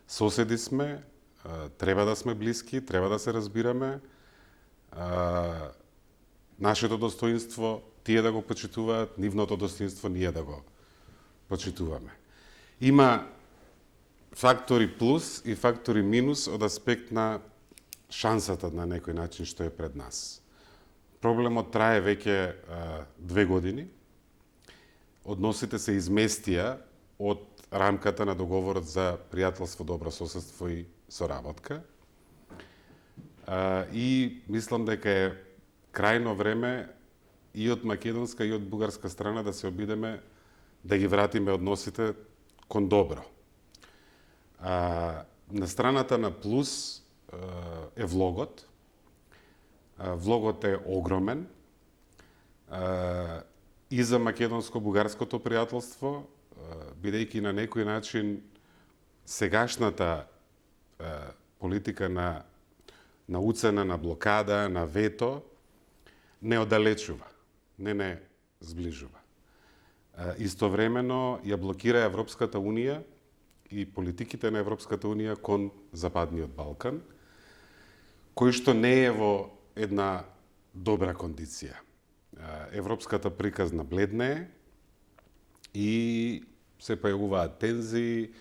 Соседи сме, треба да сме блиски, треба да се разбираме. Нашето достоинство тие да го почитуваат, нивното достоинство ние да го почитуваме. Има фактори плюс и фактори минус од аспект на шансата на некој начин што е пред нас. Проблемот трае веќе 2 години. Односите се изместија од рамката на договорот за пријателство, добро соседство и соработка. И мислам дека е крајно време и од македонска и од бугарска страна да се обидеме да ги вратиме односите кон добро. На страната на плюс е влогот. Влогот е огромен. И за македонско-бугарското пријателство, бидејќи на некој начин сегашната политика на уцена, на блокада, на вето, не оддалечува, не сближува. Истовремено ја блокира Европската Унија и политиките на Европската Унија кон Западниот Балкан, кој што не е во една добра кондиција. Европската приказна бледнее и се појавуваат тензии,